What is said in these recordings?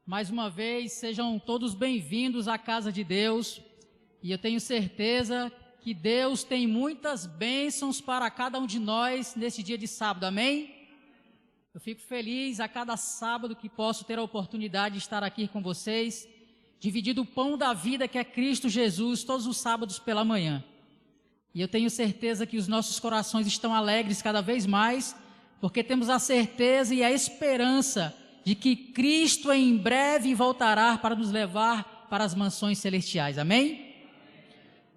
Mais uma vez, sejam todos bem-vindos à casa de Deus. E eu tenho certeza que Deus tem muitas bênçãos para cada um de nós nesse dia de sábado, amém? Eu fico feliz a cada sábado que posso ter a oportunidade de estar aqui com vocês, dividindo o pão da vida que é Cristo Jesus todos os sábados pela manhã. E eu tenho certeza que os nossos corações estão alegres cada vez mais, porque temos a certeza e a esperança de que Cristo em breve voltará para nos levar para as mansões celestiais, amém?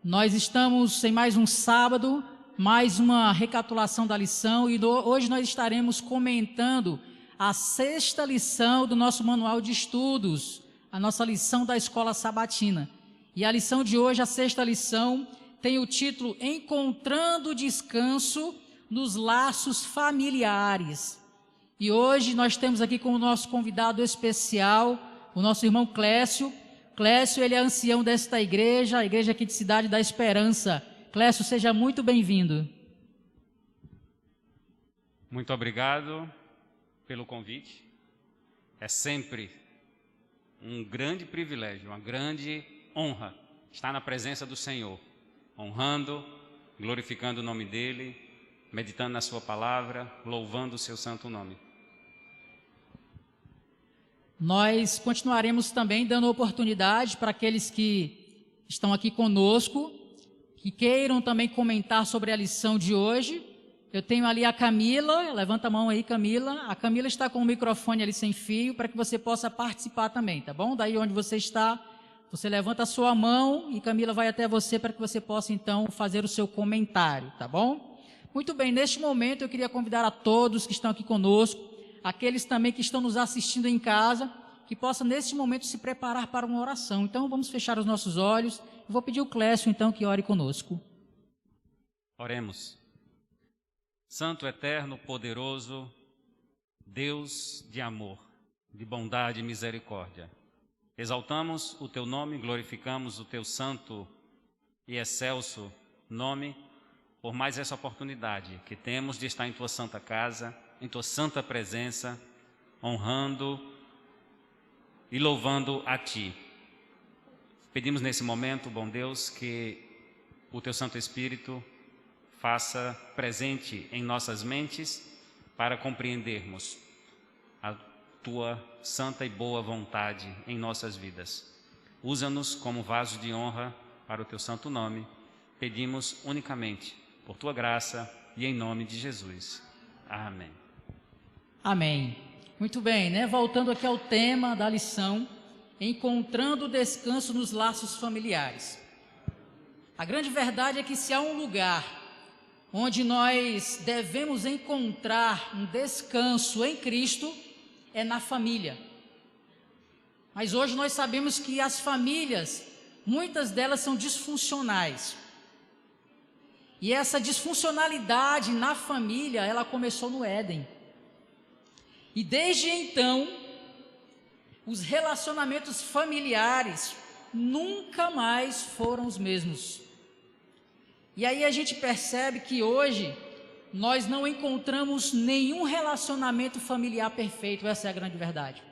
Nós estamos em mais um sábado, mais uma recapitulação da lição, e hoje nós estaremos comentando a 6ª lição do nosso manual de estudos, a nossa lição da escola sabatina. E a lição de hoje, a 6ª lição, tem o título Encontrando Descanso nos Laços Familiares. E hoje nós temos aqui como nosso convidado especial o nosso irmão Clécio. Clécio, ele é ancião desta igreja, a igreja aqui de Cidade da Esperança. Clécio, seja muito bem-vindo. Muito obrigado pelo convite. É sempre um grande privilégio, uma grande honra estar na presença do Senhor, honrando, glorificando o nome dEle, meditando na sua palavra, louvando o seu santo nome. Nós continuaremos também dando oportunidade para aqueles que estão aqui conosco, que queiram também comentar sobre a lição de hoje. Eu tenho ali a Camila, levanta a mão aí, Camila. A Camila está com o microfone ali sem fio para que você possa participar também, tá bom? Daí onde você está, você levanta a sua mão e Camila vai até você para que você possa então fazer o seu comentário, tá bom? Muito bem, neste momento eu queria convidar a todos que estão aqui conosco, aqueles também que estão nos assistindo em casa, que possam neste momento se preparar para uma oração. Então vamos fechar os nossos olhos. Eu vou pedir o Clécio então que ore conosco. Oremos. Santo, eterno, poderoso, Deus de amor, de bondade e misericórdia, exaltamos o Teu nome, glorificamos o Teu santo e excelso nome por mais essa oportunidade que temos de estar em Tua santa casa, em Tua santa presença, honrando e louvando a Ti. Pedimos nesse momento, bom Deus, que o Teu Santo Espírito faça presente em nossas mentes para compreendermos a Tua santa e boa vontade em nossas vidas. Usa-nos como vaso de honra para o Teu santo nome. Pedimos unicamente por Tua graça e em nome de Jesus. Amém. Amém. Muito bem, né? Voltando aqui ao tema da lição, encontrando descanso nos laços familiares. A grande verdade é que se há um lugar onde nós devemos encontrar um descanso em Cristo, é na família. Mas hoje nós sabemos que as famílias, muitas delas são disfuncionais. E essa disfuncionalidade na família, ela começou no Éden. E desde então, os relacionamentos familiares nunca mais foram os mesmos. E aí a gente percebe que hoje nós não encontramos nenhum relacionamento familiar perfeito, essa é a grande verdade.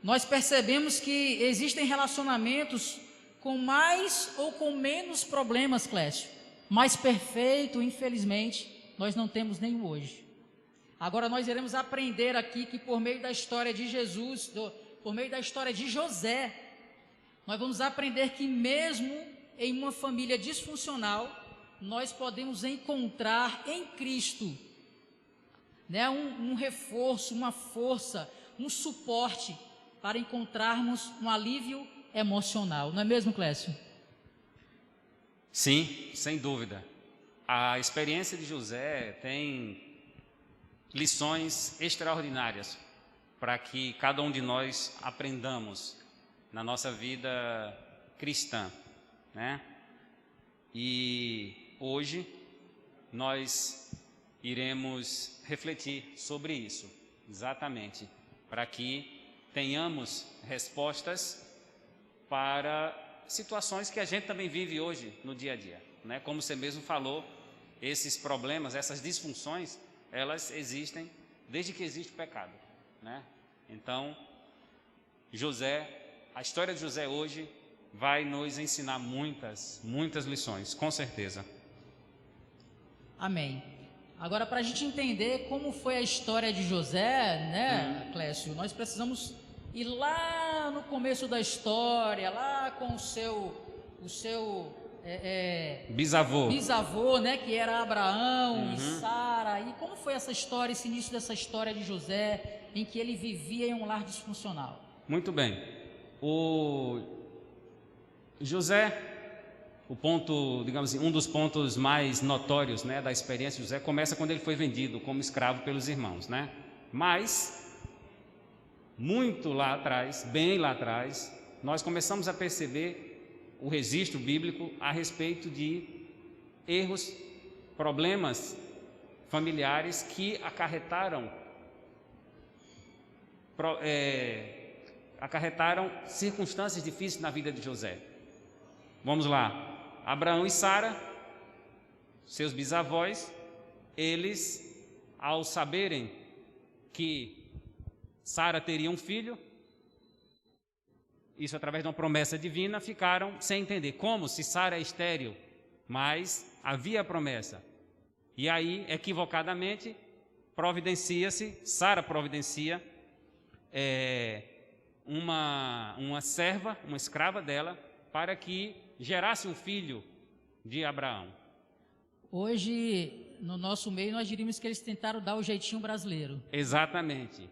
Nós percebemos que existem relacionamentos com mais ou com menos problemas, Clécio, mas perfeito, infelizmente, nós não temos nenhum hoje. Agora nós iremos aprender aqui que por meio da história de Jesus, por meio da história de José, nós vamos aprender que mesmo em uma família disfuncional, nós podemos encontrar em Cristo, né, um reforço, uma força, um suporte para encontrarmos um alívio emocional. Não é mesmo, Clécio? Sim, sem dúvida. A experiência de José tem lições extraordinárias para que cada um de nós aprendamos na nossa vida cristã, né? E hoje nós iremos refletir sobre isso, exatamente, para que tenhamos respostas para situações que a gente também vive hoje no dia a dia, né? Como você mesmo falou, esses problemas, essas disfunções, elas existem desde que existe o pecado, né? Então, a história de José hoje vai nos ensinar muitas lições, com certeza. Amém. Agora, para a gente entender como foi a história de José, né, Clécio, nós precisamos ir lá no começo da história, lá com o seu bisavô, né, que era Abraão e Sara. E como foi essa história, esse início dessa história de José, em que ele vivia em um lar disfuncional? Muito bem. O José, o ponto, digamos assim, um dos pontos mais notórios, né, da experiência de José começa quando ele foi vendido como escravo pelos irmãos, né? Mas muito lá atrás, bem lá atrás, nós começamos a perceber o registro bíblico a respeito de erros, problemas familiares que acarretaram circunstâncias difíceis na vida de José. Vamos lá. Abraão e Sara, seus bisavós, eles, ao saberem que Sara teria um filho, isso através de uma promessa divina, ficaram sem entender como, se Sara é estéril, mas havia a promessa. E aí, equivocadamente, Sara providencia uma serva, uma escrava dela, para que gerasse um filho de Abraão. Hoje, no nosso meio, nós diríamos que eles tentaram dar o jeitinho brasileiro. Exatamente.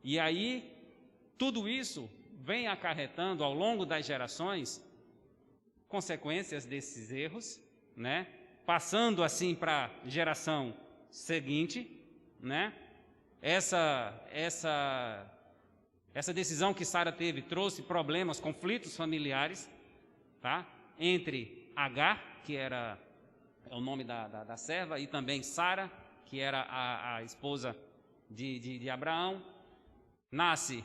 E aí, tudo isso vem acarretando ao longo das gerações consequências desses erros, né? Passando assim para a geração seguinte, né? Essa decisão que Sara teve trouxe problemas, conflitos familiares, tá? Entre Agar, que é o nome da serva, e também Sara, que era a esposa de Abraão. Nasce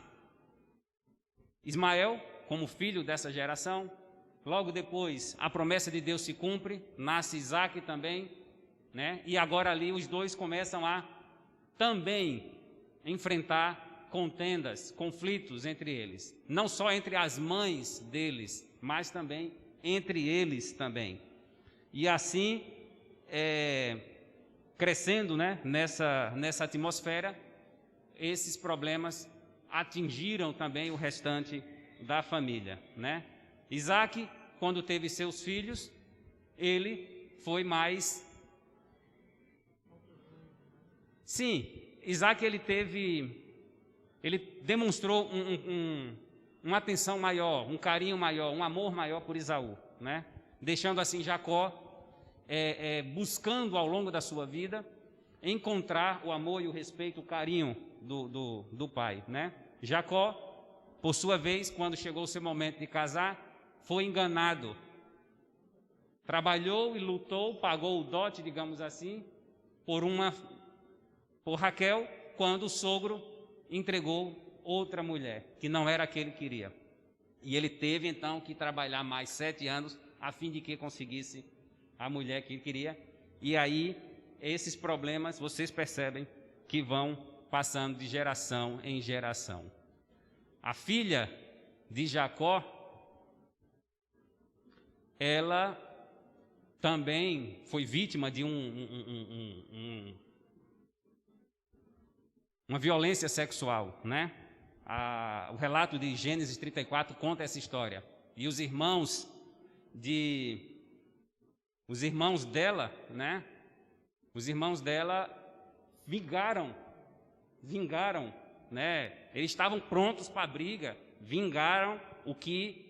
Ismael como filho dessa geração. Logo depois, a promessa de Deus se cumpre, nasce Isaac também, né? E agora ali os dois começam a também enfrentar contendas, conflitos entre eles. Não só entre as mães deles, mas também entre eles também. E assim, crescendo, né, nessa atmosfera, esses problemas atingiram também o restante da família, né? Isaac, quando teve seus filhos, ele foi mais... Sim, Isaac ele demonstrou uma atenção maior, um carinho maior, um amor maior por Esaú, né? Deixando assim Jacó buscando ao longo da sua vida encontrar o amor e o respeito, o carinho do pai, né? Jacó, por sua vez, quando chegou o seu momento de casar, foi enganado. Trabalhou e lutou, pagou o dote, digamos assim, por Raquel, quando o sogro entregou outra mulher, que não era a que ele queria. E ele teve, então, que trabalhar mais 7 anos, a fim de que conseguisse a mulher que ele queria. E aí, esses problemas, vocês percebem que vão passando de geração em geração. A filha de Jacó, ela também foi vítima de uma violência sexual, né? O relato de Gênesis 34 conta essa história. E os irmãos dela, né? Os irmãos dela vingaram, né? Eles estavam prontos para a briga, vingaram o que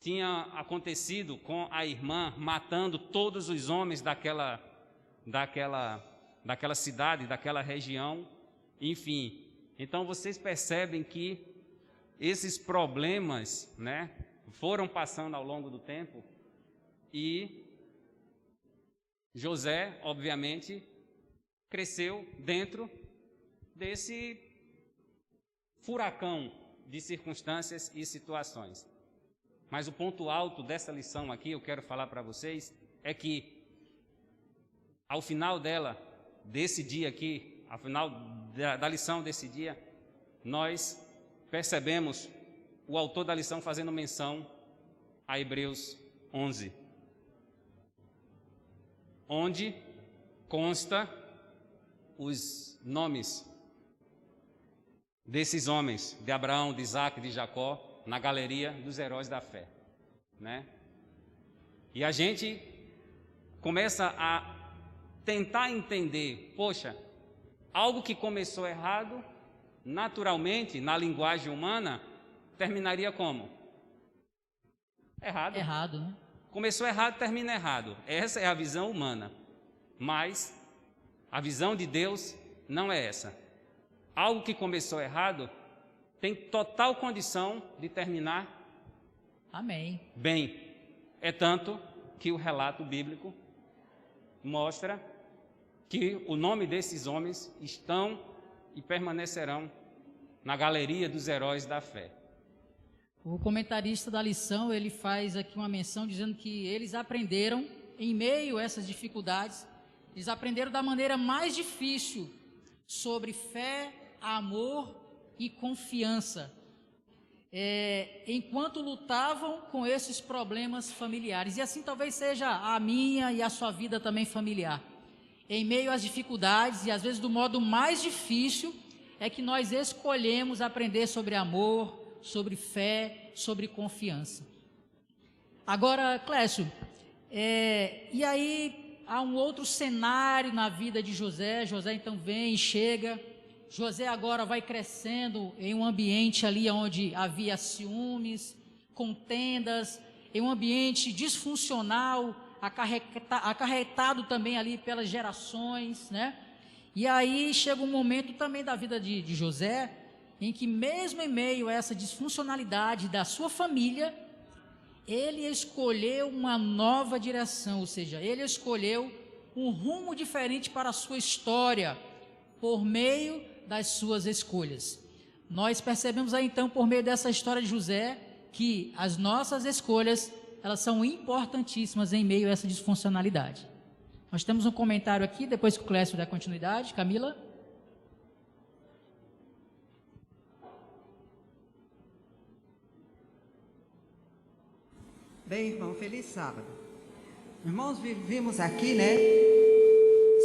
tinha acontecido com a irmã, matando todos os homens daquela cidade, daquela região, enfim. Então vocês percebem que esses problemas, né, foram passando ao longo do tempo e José, obviamente, cresceu dentro desse furacão de circunstâncias e situações. Mas o ponto alto dessa lição aqui, eu quero falar para vocês, é que ao final desse dia aqui, ao final da lição desse dia, nós percebemos o autor da lição fazendo menção a Hebreus 11, onde consta os nomes desses homens, de Abraão, de Isaac, de Jacó, na galeria dos heróis da fé, né? E a gente começa a tentar entender, poxa, algo que começou errado, naturalmente, na linguagem humana, terminaria como? Errado. Errado, né? Começou errado, termina errado. Essa é a visão humana. Mas a visão de Deus não é essa. Algo que começou errado tem total condição de terminar Amém. bem. É tanto que o relato bíblico mostra que o nome desses homens estão e permanecerão na galeria dos heróis da fé. O comentarista da lição, ele faz aqui uma menção dizendo que eles aprenderam, em meio a essas dificuldades, eles aprenderam da maneira mais difícil sobre fé, amor e confiança, enquanto lutavam com esses problemas familiares. E assim talvez seja a minha e a sua vida também familiar. Em meio às dificuldades e às vezes do modo mais difícil, é que nós escolhemos aprender sobre amor, sobre fé, sobre confiança. Agora, Clécio, e aí há um outro cenário na vida de José. José então vem e chega. José agora vai crescendo em um ambiente ali onde havia ciúmes, contendas, em um ambiente disfuncional, acarretado também ali pelas gerações, né? E aí chega um momento também da vida de José, em que mesmo em meio a essa disfuncionalidade da sua família, ele escolheu uma nova direção, ou seja, ele escolheu um rumo diferente para a sua história, por meio das suas escolhas. Nós percebemos aí então, por meio dessa história de José, que as nossas escolhas, elas são importantíssimas em meio a essa disfuncionalidade. Nós temos um comentário aqui, depois que o Clécio der continuidade. Camila? Bem, irmão, feliz sábado. Irmãos, vimos aqui, né,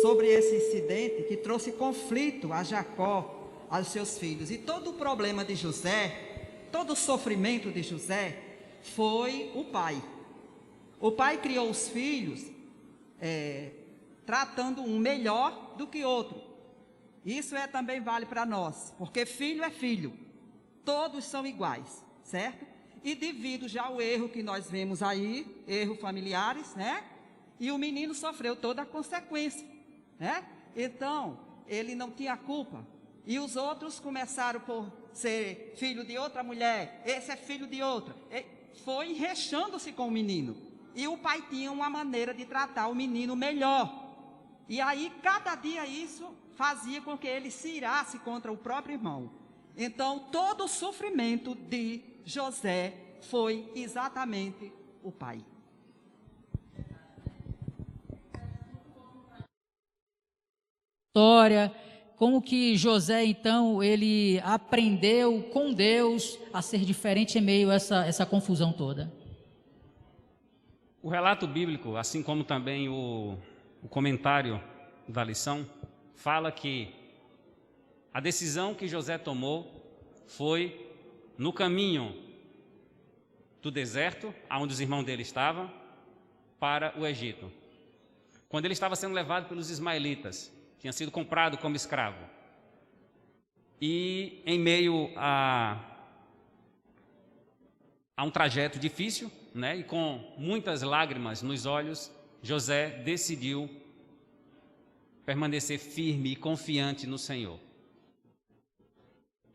sobre esse incidente que trouxe conflito a Jacó, aos seus filhos. E todo o problema de José, todo o sofrimento de José, foi o pai. O pai criou os filhos, tratando um melhor do que outro. Isso também vale para nós, porque filho é filho. Todos são iguais, certo? E devido já ao erro que nós vemos aí, erros familiares, né? E o menino sofreu toda a consequência, né? Então, ele não tinha culpa. E os outros começaram por ser filho de outra mulher, esse é filho de outra. Foi enrechando-se com o menino. E o pai tinha uma maneira de tratar o menino melhor. E aí, cada dia isso fazia com que ele se irasse contra o próprio irmão. Então, todo o sofrimento de José foi exatamente o pai. História, como que José, então, ele aprendeu com Deus a ser diferente em meio a essa confusão toda. O relato bíblico, assim como também o comentário da lição, fala que a decisão que José tomou foi no caminho do deserto, onde os irmãos dele estavam, para o Egito. Quando ele estava sendo levado pelos ismaelitas, tinha sido comprado como escravo. E em meio a um trajeto difícil, né, e com muitas lágrimas nos olhos, José decidiu permanecer firme e confiante no Senhor.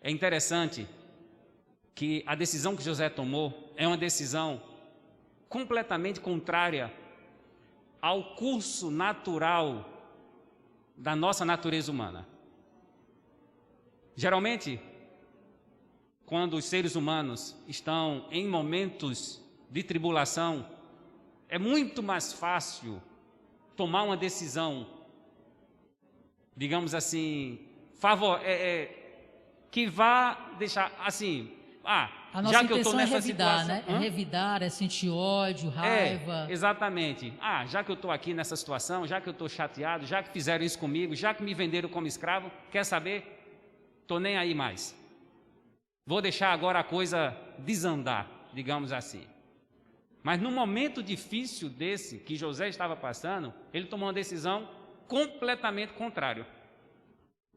É interessante que a decisão que José tomou é uma decisão completamente contrária ao curso natural da nossa natureza humana. Geralmente, quando os seres humanos estão em momentos de tribulação, é muito mais fácil tomar uma decisão, digamos assim, que vá deixar assim, A nossa já que eu estou intenção é nessa revidar, situação... né? É revidar, é sentir ódio, raiva. Exatamente. Já que eu estou aqui nessa situação, já que eu estou chateado, já que fizeram isso comigo, já que me venderam como escravo, quer saber? Estou nem aí mais. Vou deixar agora a coisa desandar, digamos assim. Mas no momento difícil desse que José estava passando, ele tomou uma decisão completamente contrária.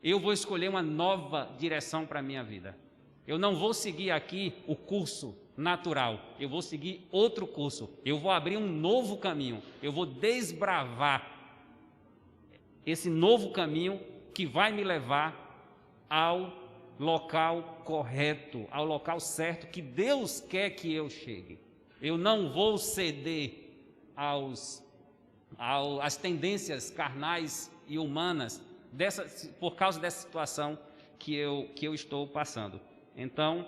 Eu vou escolher uma nova direção para a minha vida. Eu não vou seguir aqui o curso natural, eu vou seguir outro curso. Eu vou abrir um novo caminho, eu vou desbravar esse novo caminho que vai me levar ao local correto, ao local certo que Deus quer que eu chegue. Eu não vou ceder às tendências carnais e humanas por causa dessa situação que eu estou passando. Então,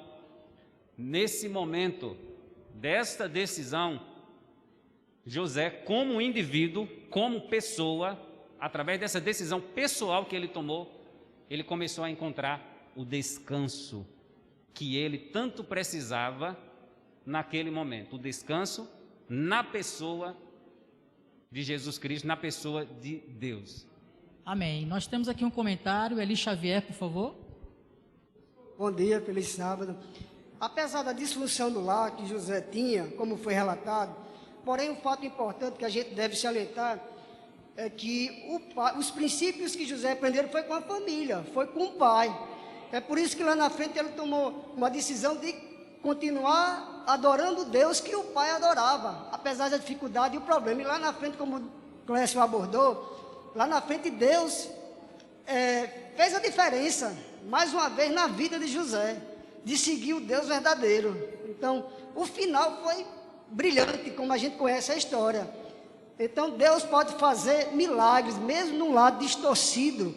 nesse momento desta decisão, José, como indivíduo, como pessoa, através dessa decisão pessoal que ele tomou, ele começou a encontrar o descanso que ele tanto precisava naquele momento, o descanso na pessoa de Jesus Cristo, na pessoa de Deus. Amém. Nós temos aqui um comentário, Eli Xavier, por favor. Bom dia, feliz sábado. Apesar da disfunção do lar que José tinha, como foi relatado, porém um fato importante que a gente deve se alentar é que os princípios que José aprendeu foi com a família, foi com o pai. É por isso que lá na frente ele tomou uma decisão de continuar adorando Deus que o pai adorava, apesar da dificuldade e o problema. E lá na frente, como o Clécio abordou, lá na frente Deus fez a diferença, mais uma vez, na vida de José, de seguir o Deus verdadeiro. Então, o final foi brilhante, como a gente conhece a história. Então, Deus pode fazer milagres, mesmo num lado distorcido,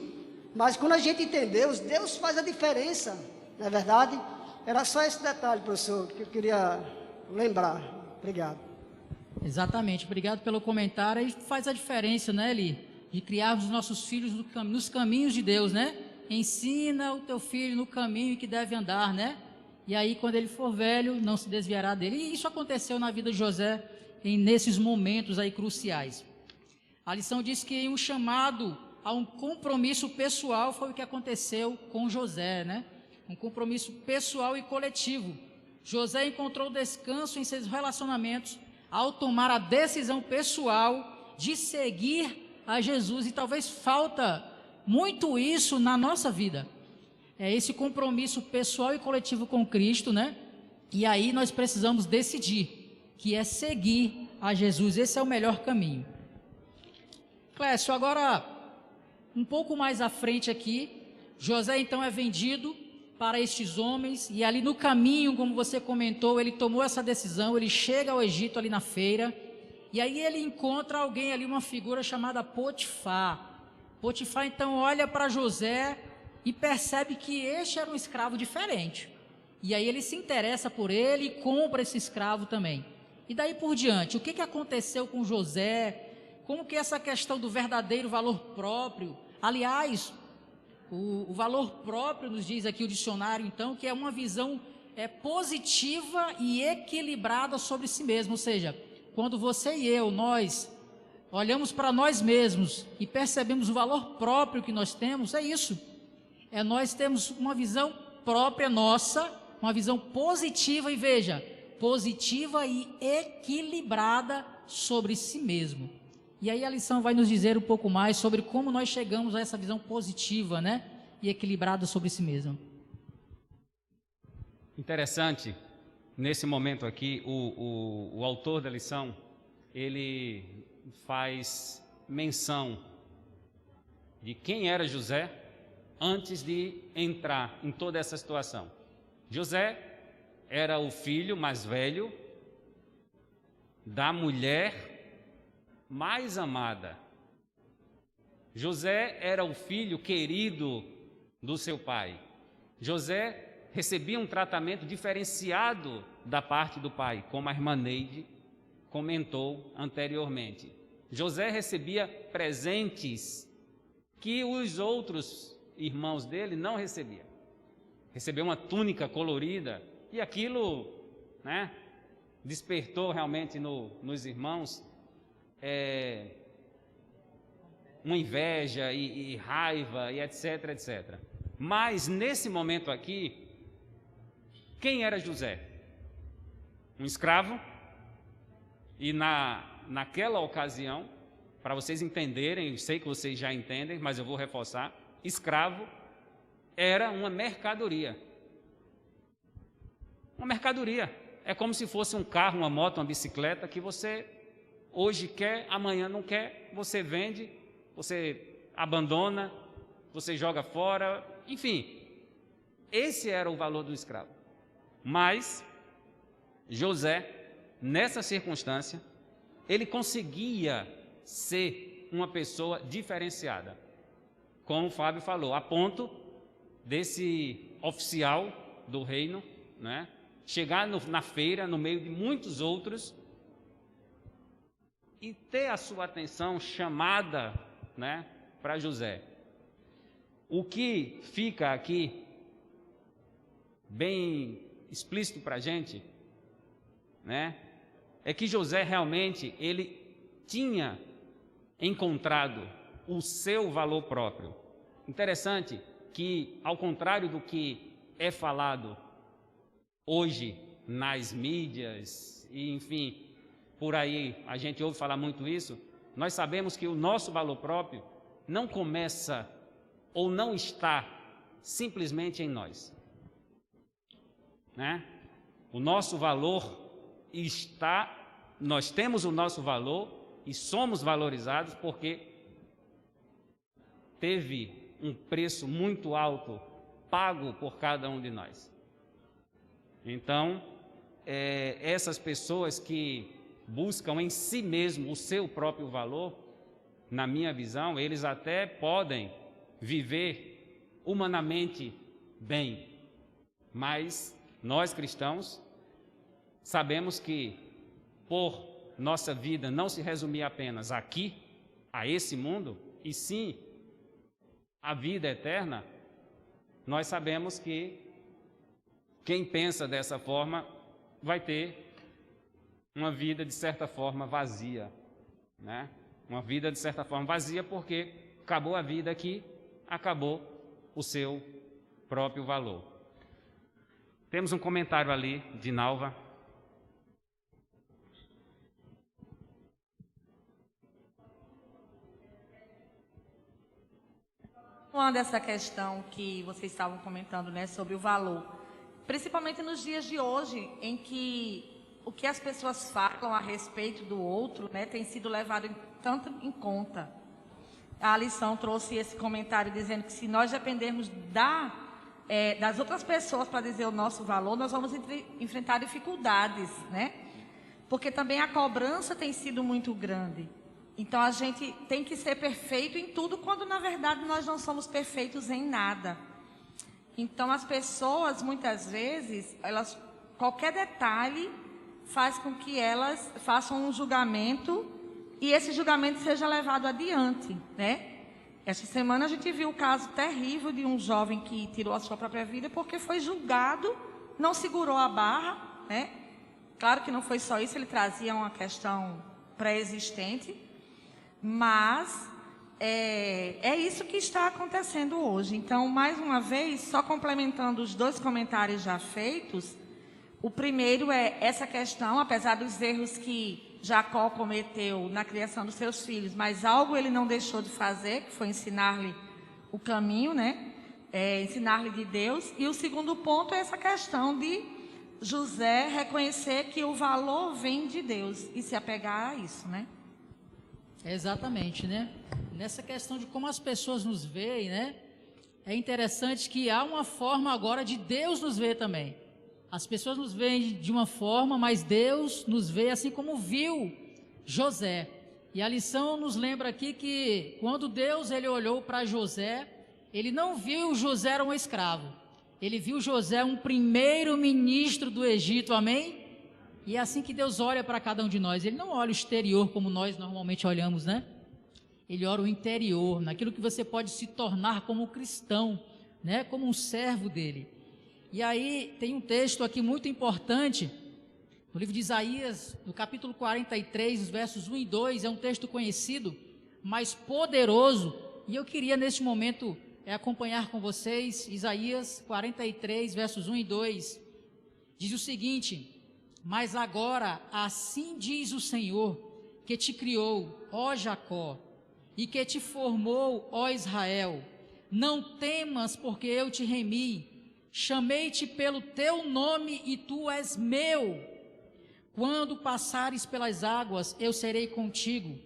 mas quando a gente entender, Deus faz a diferença, não é verdade? Era só esse detalhe, professor, que eu queria lembrar. Obrigado. Exatamente, obrigado pelo comentário. E faz a diferença, né, Eli? De criarmos os nossos filhos nos caminhos de Deus, né? Ensina o teu filho no caminho que deve andar, né? E aí, quando ele for velho, não se desviará dele. E isso aconteceu na vida de José, nesses momentos aí cruciais. A lição diz que um chamado a um compromisso pessoal foi o que aconteceu com José, né? Um compromisso pessoal e coletivo. José encontrou descanso em seus relacionamentos ao tomar a decisão pessoal de seguir a Jesus. E talvez falta muito isso na nossa vida. É esse compromisso pessoal e coletivo com Cristo, né? E aí nós precisamos decidir, que é seguir a Jesus. Esse é o melhor caminho. Clécio, agora, um pouco mais à frente aqui, José então é vendido para estes homens, e ali no caminho, como você comentou, ele tomou essa decisão, ele chega ao Egito ali na feira, e aí ele encontra alguém ali, uma figura chamada Potifar. Potifar então olha para José e percebe que este era um escravo diferente, e aí ele se interessa por ele e compra esse escravo também. E daí por diante, o que aconteceu com José? Como que essa questão do verdadeiro valor próprio, aliás, o valor próprio nos diz aqui o dicionário então, que é uma visão positiva e equilibrada sobre si mesmo, ou seja, quando você e eu, nós olhamos para nós mesmos e percebemos o valor próprio que nós temos, é isso, nós temos uma visão própria nossa, uma visão positiva e veja, positiva e equilibrada sobre si mesmo. E aí a lição vai nos dizer um pouco mais sobre como nós chegamos a essa visão positiva, né? E equilibrada sobre si mesmo. Interessante, nesse momento aqui, o autor da lição, ele faz menção de quem era José antes de entrar em toda essa situação. José era o filho mais velho da mulher mais amada. José era o filho querido do seu pai. José recebia um tratamento diferenciado da parte do pai, como a irmã Neide comentou anteriormente. José recebia presentes que os outros irmãos dele não recebiam. Recebeu uma túnica colorida, E aquilo, né, despertou realmente nos irmãos uma inveja e raiva e etc, etc. Mas nesse momento aqui, quem era José? Um escravo. E naquela ocasião, para vocês entenderem, eu sei que vocês já entendem, mas eu vou reforçar, escravo era uma mercadoria. Uma mercadoria. É como se fosse um carro, uma moto, uma bicicleta que você hoje quer, amanhã não quer, você vende, você abandona, você joga fora, enfim. Esse era o valor do escravo. Mas José, nessa circunstância, ele conseguia ser uma pessoa diferenciada. Como o Fábio falou, a ponto desse oficial do reino, né, chegar na feira, no meio de muitos outros, e ter a sua atenção chamada, né, para José. O que fica aqui bem explícito para a gente, né, é que José realmente ele tinha encontrado o seu valor próprio. Interessante que, ao contrário do que é falado hoje nas mídias, e enfim, por aí a gente ouve falar muito isso, nós sabemos que o nosso valor próprio não começa ou não está simplesmente em nós, né? O nosso valor está, nós temos o nosso valor e somos valorizados porque teve um preço muito alto pago por cada um de nós. Então, essas pessoas que buscam em si mesmo o seu próprio valor, na minha visão, eles até podem viver humanamente bem, mas nós cristãos sabemos que, por nossa vida não se resumir apenas aqui, a esse mundo, e sim a vida eterna, nós sabemos que quem pensa dessa forma vai ter uma vida, de certa forma, vazia, né? Uma vida, de certa forma, vazia porque acabou a vida aqui, acabou o seu próprio valor. Temos um comentário ali de Nalva. Uma dessa questão que vocês estavam comentando, né, sobre o valor, principalmente nos dias de hoje, em que o que as pessoas falam a respeito do outro, né, tem sido levado tanto em conta. A lição trouxe esse comentário dizendo que se nós dependermos das outras pessoas para dizer o nosso valor, nós vamos enfrentar dificuldades, né? Porque também a cobrança tem sido muito grande. Então, a gente tem que ser perfeito em tudo, quando, na verdade, nós não somos perfeitos em nada. Então, as pessoas, muitas vezes, qualquer detalhe faz com que elas façam um julgamento e esse julgamento seja levado adiante, né? Esta semana a gente viu o caso terrível de um jovem que tirou a sua própria vida porque foi julgado, não segurou a barra, né? Claro que não foi só isso, ele trazia uma questão pré-existente, mas é isso que está acontecendo hoje. Então, mais uma vez, só complementando os dois comentários já feitos, o primeiro é essa questão, apesar dos erros que Jacó cometeu na criação dos seus filhos, mas algo ele não deixou de fazer, que foi ensinar-lhe o caminho, né? Ensinar-lhe de Deus. E o segundo ponto é essa questão de José reconhecer que o valor vem de Deus e se apegar a isso, né? Exatamente, né? Nessa questão de como as pessoas nos veem, né? É interessante que há uma forma agora de Deus nos ver também. As pessoas nos veem de uma forma, mas Deus nos vê assim como viu José. E a lição nos lembra aqui que quando Deus ele olhou para José, ele não viu José era um escravo. Ele viu José um primeiro-ministro do Egito, amém? E é assim que Deus olha para cada um de nós. Ele não olha o exterior como nós normalmente olhamos, né? Ele olha o interior, naquilo que você pode se tornar como cristão, né? Como um servo dele. E aí tem um texto aqui muito importante, no livro de Isaías, no capítulo 43, os versos 1 e 2, é um texto conhecido, mas poderoso, e eu queria neste momento acompanhar com vocês, Isaías 43, versos 1 e 2, diz o seguinte: mas agora assim diz o Senhor, que te criou, ó Jacó, e que te formou, ó Israel, não temas, porque eu te remi, chamei-te pelo teu nome e tu és meu. Quando passares pelas águas, eu serei contigo.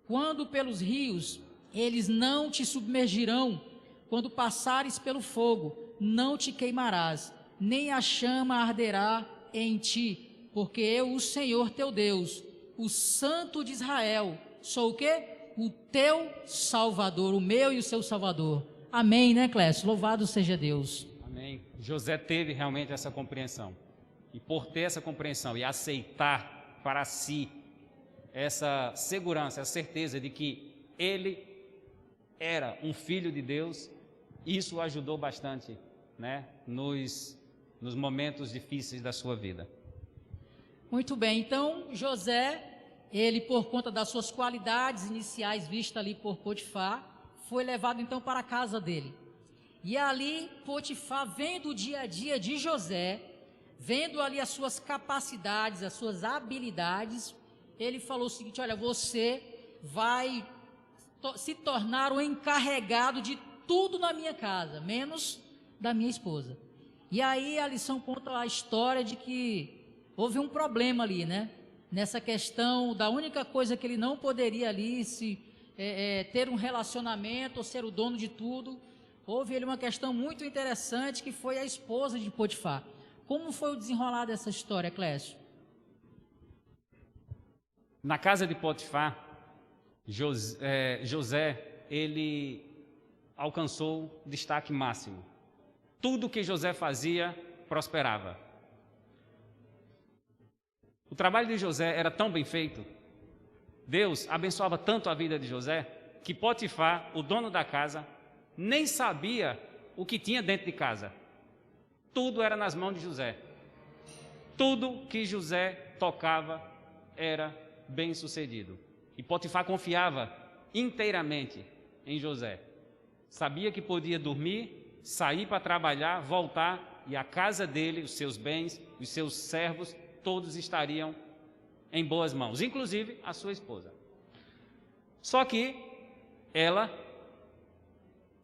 Quando pelos rios, eles não te submergirão. Quando passares pelo fogo, não te queimarás, nem a chama arderá em ti, porque eu, o Senhor teu Deus, o Santo de Israel, sou o quê? O teu Salvador, o meu e o seu Salvador. Amém, né, Clécio? Louvado seja Deus. Amém. José teve realmente essa compreensão. E por ter essa compreensão e aceitar para si essa segurança, essa certeza de que ele era um filho de Deus, isso o ajudou bastante, né, nos momentos difíceis da sua vida. Muito bem, então José, ele por conta das suas qualidades iniciais vistas ali por Potifar, foi levado então para a casa dele. E ali Potifar, vendo o dia a dia de José, vendo ali as suas capacidades, as suas habilidades, ele falou o seguinte: olha, você vai se tornar o encarregado de tudo na minha casa, menos da minha esposa. E aí a lição conta a história de que houve um problema ali, né? Nessa questão da única coisa que ele não poderia ali ter um relacionamento ou ser o dono de tudo. Houve ali uma questão muito interessante que foi a esposa de Potifar. Como foi o desenrolar dessa história, Clécio? Na casa de Potifar, José, ele alcançou destaque máximo. Tudo que José fazia prosperava. O trabalho de José era tão bem feito, Deus abençoava tanto a vida de José, que Potifar, o dono da casa, nem sabia o que tinha dentro de casa. Tudo era nas mãos de José. Tudo que José tocava era bem sucedido. E Potifar confiava inteiramente em José. Sabia que podia dormir, sair para trabalhar, voltar, e a casa dele, os seus bens, os seus servos, todos estariam em boas mãos, inclusive a sua esposa. Só que ela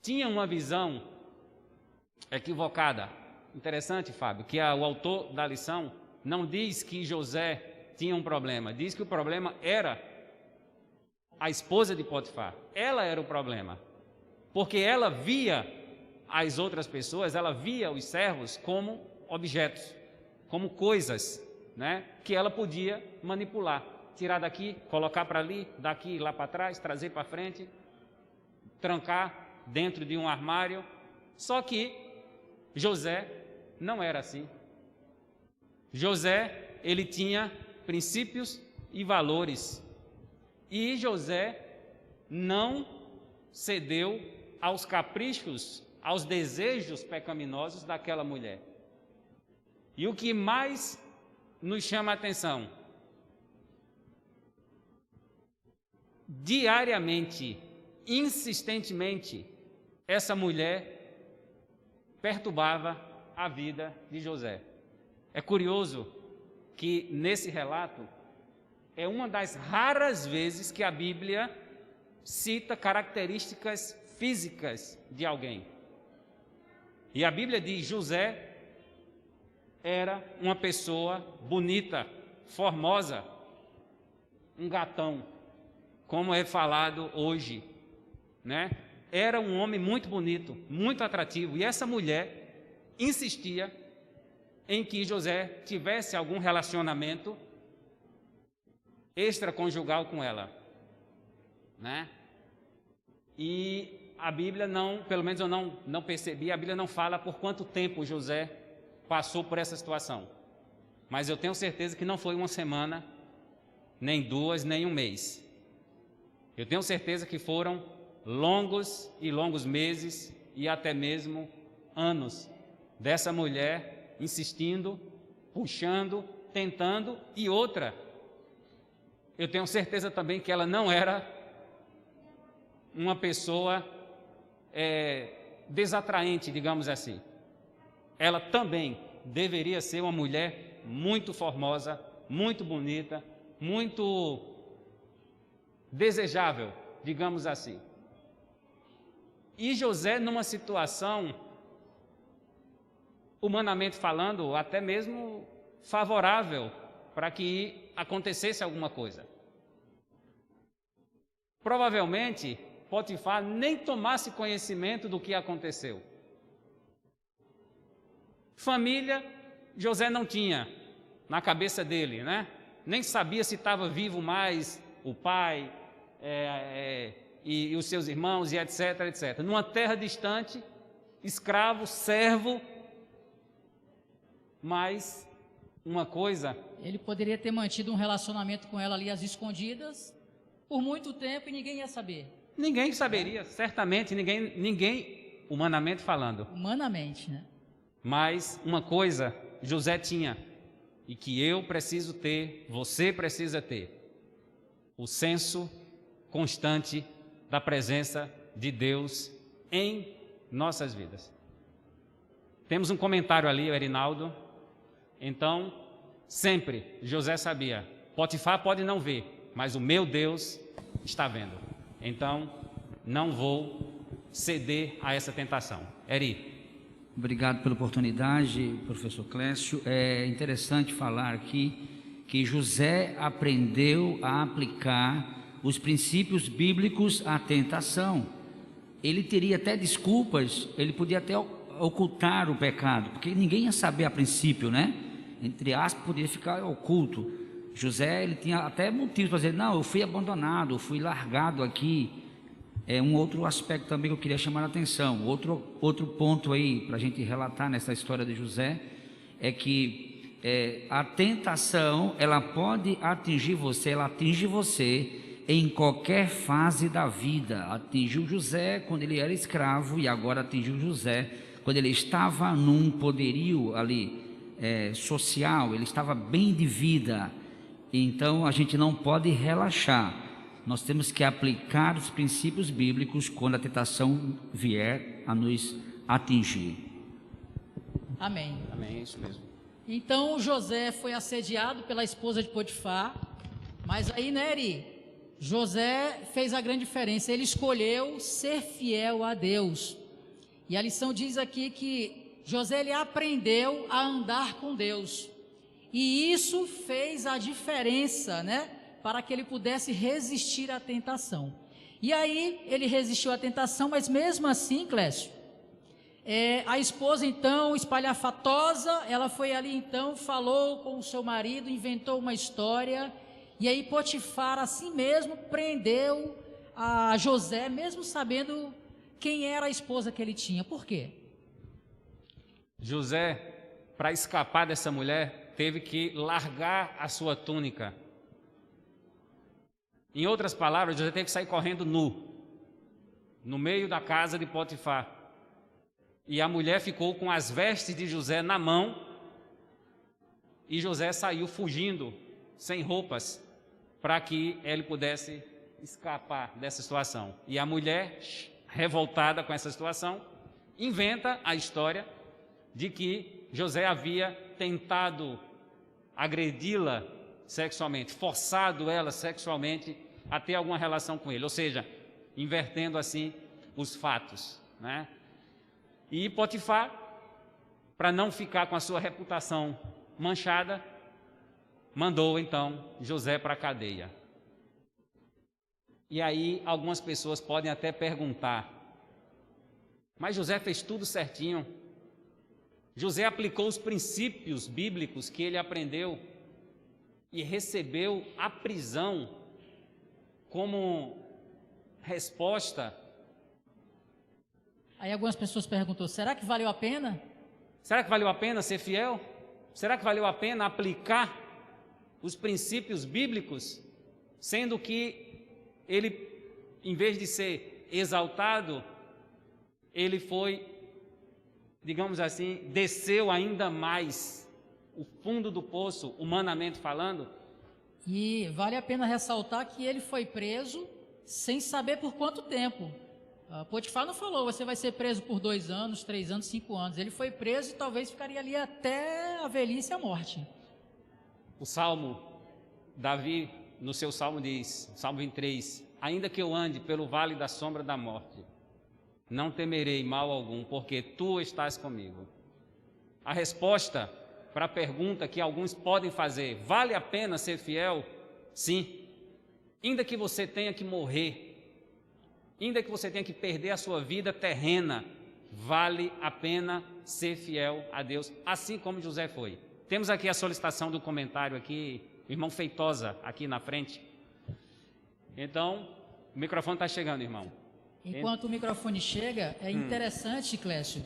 tinha uma visão equivocada. Interessante, Fábio, que o autor da lição não diz que José tinha um problema, diz que o problema era a esposa de Potifar. Ela era o problema, porque ela via as outras pessoas, ela via os servos como objetos, como coisas, né, que ela podia manipular, tirar daqui, colocar para ali, daqui lá para trás, trazer para frente, trancar dentro de um armário. Só que José não era assim. José, ele tinha princípios e valores. E José não cedeu aos caprichos, aos desejos pecaminosos daquela mulher. E o que mais nos chama a atenção, diariamente, insistentemente, essa mulher perturbava a vida de José. É curioso que nesse relato é uma das raras vezes que a Bíblia cita características físicas de alguém. E a Bíblia diz: José era uma pessoa bonita, formosa, um gatão, como é falado hoje, né? Era um homem muito bonito, muito atrativo, e essa mulher insistia em que José tivesse algum relacionamento extraconjugal com ela, né? E a Bíblia não, pelo menos eu não percebi, a Bíblia não fala por quanto tempo José passou por essa situação, mas eu tenho certeza que não foi uma semana, nem duas, nem um mês. Eu tenho certeza que foram longos e longos meses e até mesmo anos dessa mulher insistindo, puxando, tentando, e outra, eu tenho certeza também que ela não era uma pessoa desatraente, digamos assim. Ela também deveria ser uma mulher muito formosa, muito bonita, muito desejável, digamos assim. E José, numa situação, humanamente falando, até mesmo favorável para que acontecesse alguma coisa. Provavelmente, Potifar nem tomasse conhecimento do que aconteceu. Família, José não tinha na cabeça dele, né? Nem sabia se estava vivo mais o pai e os seus irmãos e etc, etc. Numa terra distante, escravo, servo, mas uma coisa... Ele poderia ter mantido um relacionamento com ela ali às escondidas por muito tempo e ninguém ia saber. Ninguém saberia, certamente, ninguém, humanamente falando. Humanamente, né? Mas uma coisa José tinha, e que eu preciso ter, você precisa ter: o senso constante da presença de Deus em nossas vidas. Temos um comentário ali, o Erinaldo. Então, sempre José sabia, Potifar pode não ver, mas o meu Deus está vendo. Então, não vou ceder a essa tentação. Eri. Obrigado pela oportunidade, professor Clécio. É interessante falar aqui que José aprendeu a aplicar os princípios bíblicos à tentação. Ele teria até desculpas, ele podia até ocultar o pecado, porque ninguém ia saber a princípio, né? Entre aspas, poderia ficar oculto. José, ele tinha até motivos para dizer, não, eu fui abandonado, eu fui largado aqui. É um outro aspecto também que eu queria chamar a atenção. Outro ponto aí, para a gente relatar nessa história de José, é que a tentação, ela pode atingir você, ela atinge você em qualquer fase da vida. Atingiu José quando ele era escravo e agora atingiu José quando ele estava num poderio ali social, ele estava bem de vida. Então a gente não pode relaxar, nós temos que aplicar os princípios bíblicos quando a tentação vier a nos atingir. Amém. Amém, é isso mesmo. Então José foi assediado pela esposa de Potifar, mas aí, né, Eri? José fez a grande diferença, ele escolheu ser fiel a Deus. E a lição diz aqui que José, ele aprendeu a andar com Deus. E isso fez a diferença, né? Para que ele pudesse resistir à tentação. E aí, ele resistiu à tentação, mas mesmo assim, Clécio, a esposa, então, espalhafatosa, ela foi ali, então, falou com o seu marido, inventou uma história, e aí Potifar, assim mesmo, prendeu a José, mesmo sabendo quem era a esposa que ele tinha. Por quê? José, para escapar dessa mulher, teve que largar a sua túnica. Em outras palavras, José teve que sair correndo nu, no meio da casa de Potifar. E a mulher ficou com as vestes de José na mão, e José saiu fugindo, sem roupas, para que ele pudesse escapar dessa situação. E a mulher, revoltada com essa situação, inventa a história de que José havia tentado agredi-la sexualmente, forçado ela sexualmente a ter alguma relação com ele, ou seja, invertendo assim os fatos, né? E Potifar, para não ficar com a sua reputação manchada, mandou então José para a cadeia. E aí algumas pessoas podem até perguntar, mas José fez tudo certinho? José aplicou os princípios bíblicos que ele aprendeu e recebeu a prisão como resposta? Aí algumas pessoas perguntam, será que valeu a pena? Será que valeu a pena ser fiel? Será que valeu a pena aplicar os princípios bíblicos, sendo que ele, em vez de ser exaltado, ele foi digamos assim, desceu ainda mais o fundo do poço, humanamente falando. E vale a pena ressaltar que ele foi preso sem saber por quanto tempo. Potifar não falou, você vai ser preso por 2 anos, 3 anos, 5 anos. Ele foi preso e talvez ficaria ali até a velhice e a morte. O Salmo, Davi, no seu Salmo diz, Salmo 23, ainda que eu ande pelo vale da sombra da morte, não temerei mal algum, porque tu estás comigo. A resposta para a pergunta que alguns podem fazer, vale a pena ser fiel? Sim. Ainda que você tenha que morrer, ainda que você tenha que perder a sua vida terrena, vale a pena ser fiel a Deus, assim como José foi. Temos aqui a solicitação do comentário aqui, o irmão Feitosa, aqui na frente. Então, o microfone está chegando, irmão. Enquanto o microfone chega, é interessante, Clécio,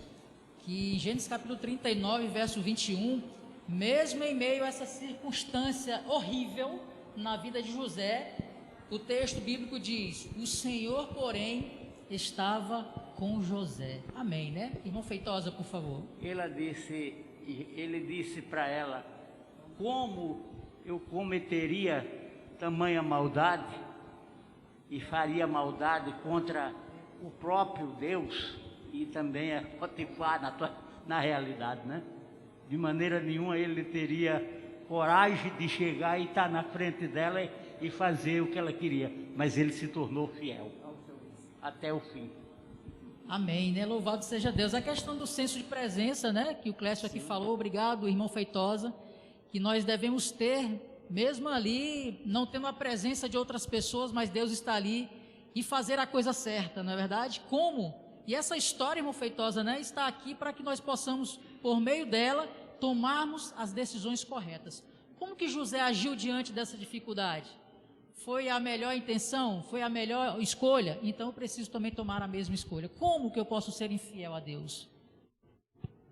que em Gênesis capítulo 39, verso 21, mesmo em meio a essa circunstância horrível na vida de José, o texto bíblico diz, o Senhor, porém, estava com José. Amém, né? Irmão Feitosa, por favor. Ele disse para ela, como eu cometeria tamanha maldade e faria maldade contra o próprio Deus e também a Potifar na realidade, né? De maneira nenhuma ele teria coragem de chegar e estar na frente dela e fazer o que ela queria, mas ele se tornou fiel até o fim. Amém, né? Louvado seja Deus. A questão do senso de presença, né? Que o Clécio aqui falou, obrigado, irmão Feitosa, que nós devemos ter, mesmo ali, não tendo a presença de outras pessoas, mas Deus está ali e fazer a coisa certa, não é verdade? Como? E essa história, irmão Feitosa, né? Está aqui para que nós possamos, por meio dela, tomarmos as decisões corretas. Como que José agiu diante dessa dificuldade? Foi a melhor intenção? Foi a melhor escolha? Então eu preciso também tomar a mesma escolha. Como que eu posso ser infiel a Deus?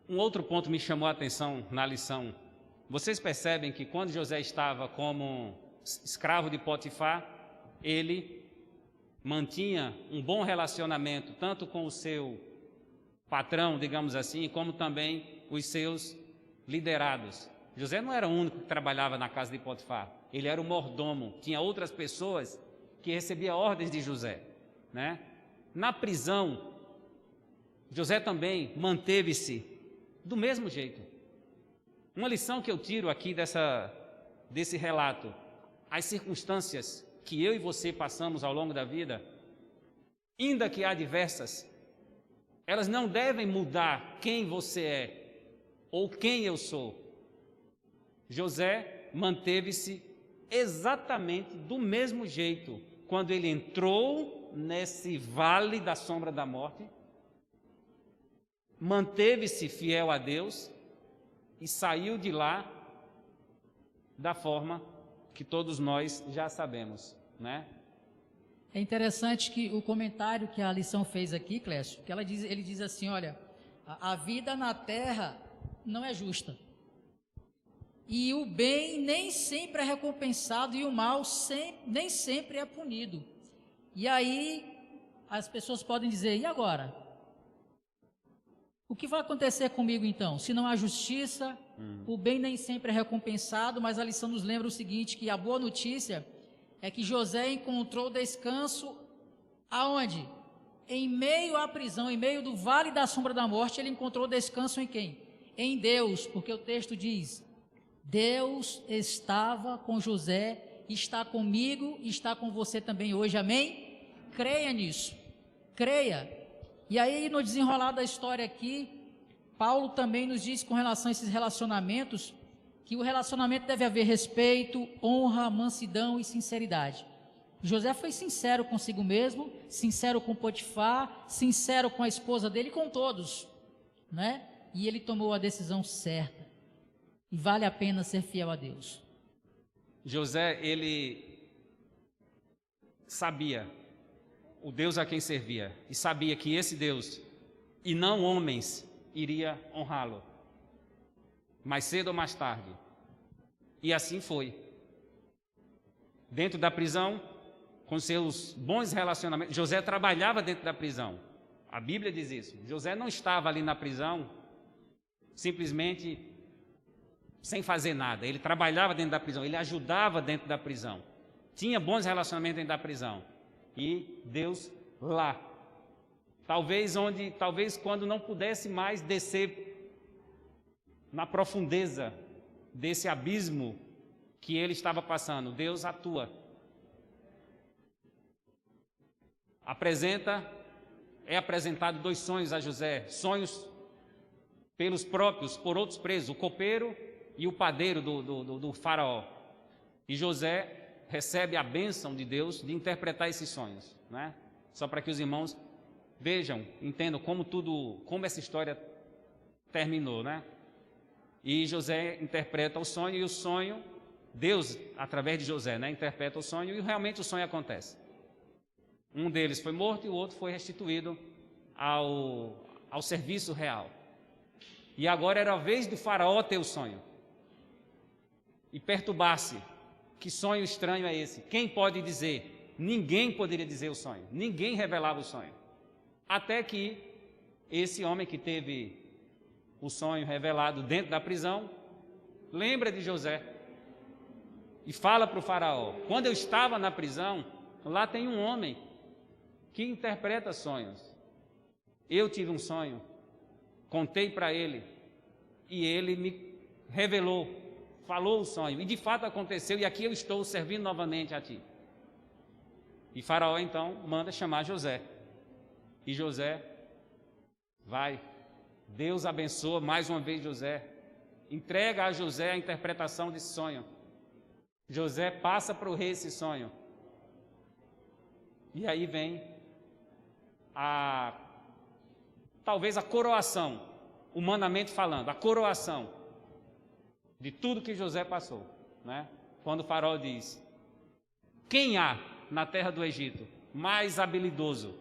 Um outro ponto me chamou a atenção na lição. Vocês percebem que quando José estava como escravo de Potifar, ele mantinha um bom relacionamento, tanto com o seu patrão, digamos assim, como também os seus liderados. José não era o único que trabalhava na casa de Potifar, ele era o mordomo, tinha outras pessoas que recebiam ordens de José, né? Na prisão, José também manteve-se do mesmo jeito. Uma lição que eu tiro aqui desse relato, as circunstâncias que eu e você passamos ao longo da vida, ainda que adversas, elas não devem mudar quem você é ou quem eu sou. José manteve-se exatamente do mesmo jeito quando ele entrou nesse vale da sombra da morte, manteve-se fiel a Deus e saiu de lá da forma que todos nós já sabemos, né? É interessante que o comentário que a lição fez aqui, Clécio, que ele diz assim, olha, a vida na terra não é justa. E o bem nem sempre é recompensado e o mal nem sempre é punido. E aí as pessoas podem dizer, e agora? O que vai acontecer comigo então? Se não há justiça, o bem nem sempre é recompensado, mas a lição nos lembra o seguinte, que a boa notícia é que José encontrou descanso aonde? Em meio à prisão, em meio do vale da sombra da morte, ele encontrou descanso em quem? Em Deus, porque o texto diz, Deus estava com José, está comigo, está com você também hoje, amém? Creia nisso, creia. E aí no desenrolar da história aqui, Paulo também nos diz com relação a esses relacionamentos, que o relacionamento deve haver respeito, honra, mansidão e sinceridade. José foi sincero consigo mesmo, sincero com Potifar, sincero com a esposa dele e com todos, né? E ele tomou a decisão certa. E vale a pena ser fiel a Deus. José, ele sabia o Deus a quem servia e sabia que esse Deus, e não homens, iria honrá-lo, mais cedo ou mais tarde. E assim foi. Dentro da prisão, com seus bons relacionamentos, José trabalhava dentro da prisão. A Bíblia diz isso. José não estava ali na prisão simplesmente sem fazer nada. Ele trabalhava dentro da prisão, ele ajudava dentro da prisão, tinha bons relacionamentos dentro da prisão. E Deus lá, talvez quando não pudesse mais descer na profundeza desse abismo que ele estava passando, Deus atua. É apresentado 2 sonhos a José, sonhos por outros presos, o copeiro e o padeiro do faraó. E José recebe a bênção de Deus de interpretar esses sonhos, né? Só para que os irmãos vejam, entendam como essa história terminou, né? E José interpreta o sonho, e o sonho, Deus, através de José, né, interpreta o sonho, e realmente o sonho acontece. Um deles foi morto e o outro foi restituído ao serviço real. E agora era a vez do faraó ter o sonho e perturbar-se. Que sonho estranho é esse? Quem pode dizer? Ninguém poderia dizer o sonho, ninguém revelava o sonho. Até que esse homem que teve o sonho revelado dentro da prisão lembra de José e fala para o faraó: quando eu estava na prisão, lá tem um homem que interpreta sonhos. Eu tive um sonho, contei para ele e ele me revelou, falou o sonho, e de fato aconteceu, e aqui eu estou servindo novamente a ti. E Faraó então manda chamar José, e José vai, Deus abençoa mais uma vez José, entrega a José a interpretação desse sonho. José passa para o rei esse sonho, e aí vem talvez a coroação, humanamente falando, a coroação de tudo que José passou, né? Quando o faraó diz: quem há na terra do Egito mais habilidoso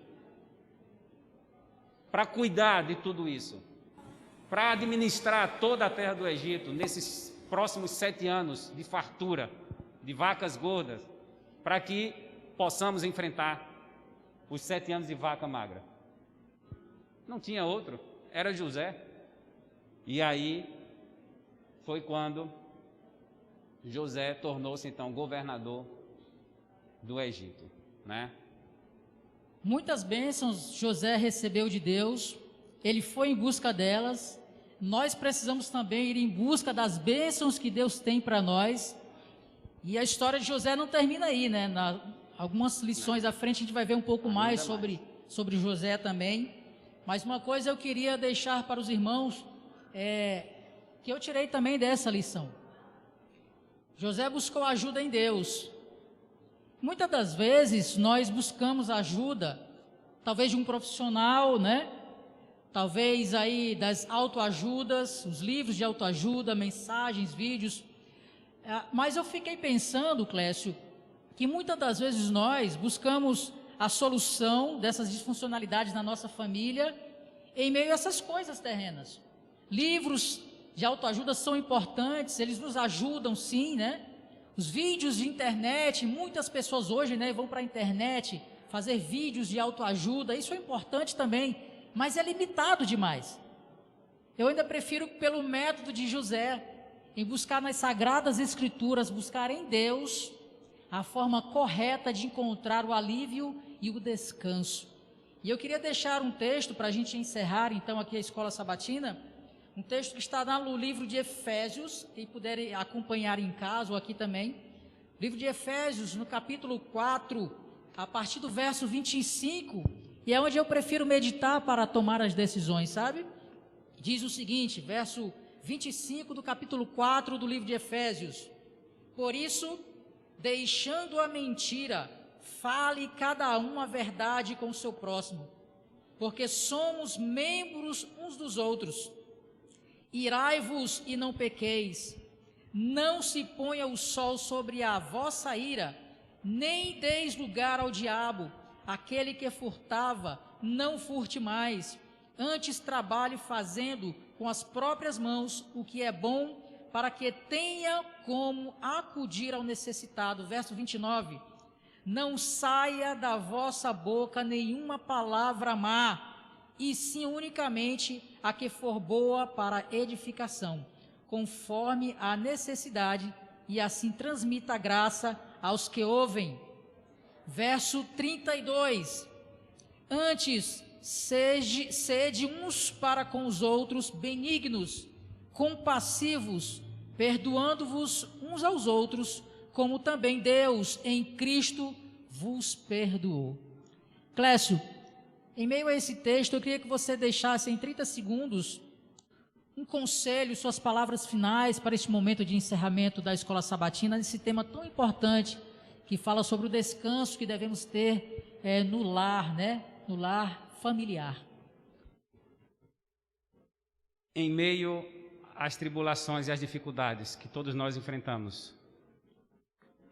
para cuidar de tudo isso, para administrar toda a terra do Egito nesses próximos 7 anos de fartura, de vacas gordas, para que possamos enfrentar os 7 anos de vaca magra? Não tinha outro, era José. E aí foi quando José tornou-se então governador do Egito, né? Muitas bênçãos José recebeu de Deus, ele foi em busca delas. Nós precisamos também ir em busca das bênçãos que Deus tem para nós. E a história de José não termina aí, né? Algumas lições à frente a gente vai ver um pouco mais sobre José também. Mas uma coisa eu queria deixar para os irmãos, que eu tirei também dessa lição. José buscou ajuda em Deus. Muitas das vezes nós buscamos ajuda, talvez de um profissional, né? Talvez aí das autoajudas, os livros de autoajuda, mensagens, vídeos. Mas eu fiquei pensando, Clécio, que muitas das vezes nós buscamos a solução dessas disfuncionalidades na nossa família em meio a essas coisas terrenas. Livros de autoajuda são importantes, eles nos ajudam sim, né? Os vídeos de internet, muitas pessoas hoje, né, vão para a internet fazer vídeos de autoajuda, isso é importante também, mas é limitado demais. Eu ainda prefiro pelo método de José, em buscar nas Sagradas Escrituras, buscar em Deus a forma correta de encontrar o alívio e o descanso. E eu queria deixar um texto para a gente encerrar então aqui a Escola Sabatina, um texto que está no livro de Efésios, quem puder acompanhar em casa ou aqui também, livro de Efésios, no capítulo 4, a partir do verso 25, e é onde eu prefiro meditar para tomar as decisões, sabe? Diz o seguinte, verso 25 do capítulo 4 do livro de Efésios: por isso, deixando a mentira, fale cada um a verdade com o seu próximo, porque somos membros uns dos outros. Irai-vos e não pequeis, não se ponha o sol sobre a vossa ira, nem deis lugar ao diabo. Aquele que furtava, não furte mais, antes trabalhe fazendo com as próprias mãos o que é bom, para que tenha como acudir ao necessitado. Verso 29, não saia da vossa boca nenhuma palavra má, e sim unicamente a que for boa para edificação, conforme a necessidade, e assim transmita a graça aos que ouvem. Verso 32. Antes, sede uns para com os outros benignos, compassivos, perdoando-vos uns aos outros, como também Deus em Cristo vos perdoou. Clécio, em meio a esse texto, eu queria que você deixasse em 30 segundos um conselho, suas palavras finais para este momento de encerramento da Escola Sabatina, nesse tema tão importante que fala sobre o descanso que devemos ter no lar, né? No lar familiar. Em meio às tribulações e às dificuldades que todos nós enfrentamos,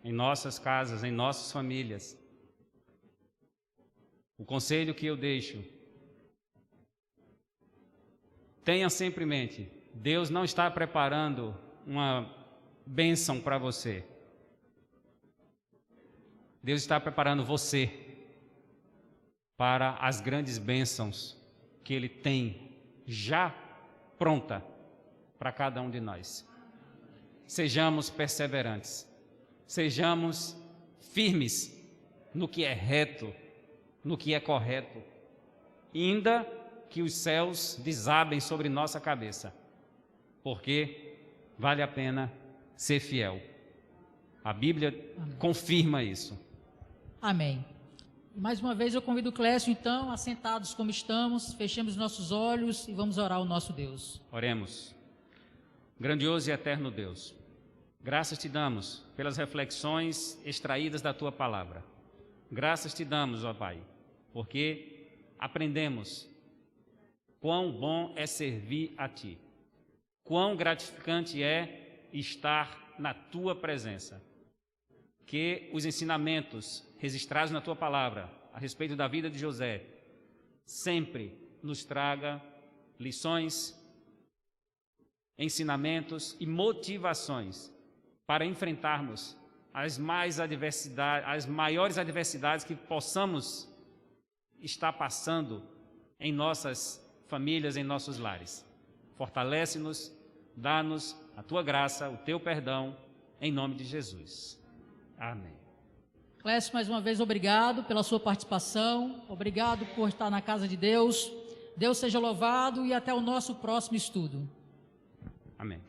em nossas casas, em nossas famílias, o conselho que eu deixo: tenha sempre em mente, Deus não está preparando uma bênção para você. Deus está preparando você para as grandes bênçãos que Ele tem já pronta para cada um de nós. Sejamos perseverantes, sejamos firmes no que é reto, no que é correto, ainda que os céus desabem sobre nossa cabeça, porque vale a pena ser fiel. A Bíblia confirma isso. Amém. Mais uma vez eu convido o Clécio, então, assentados como estamos, fechemos nossos olhos e vamos orar ao nosso Deus. Oremos. Grandioso e eterno Deus, graças te damos pelas reflexões extraídas da Tua Palavra. Graças te damos, ó Pai, porque aprendemos quão bom é servir a Ti, quão gratificante é estar na Tua presença. Que os ensinamentos registrados na Tua Palavra a respeito da vida de José sempre nos traga lições, ensinamentos e motivações para enfrentarmos as maiores adversidades que possamos estar passando em nossas famílias, em nossos lares. Fortalece-nos, dá-nos a Tua graça, o Teu perdão, em nome de Jesus. Amém. Clécio, mais uma vez, obrigado pela sua participação, obrigado por estar na casa de Deus. Deus seja louvado e até o nosso próximo estudo. Amém.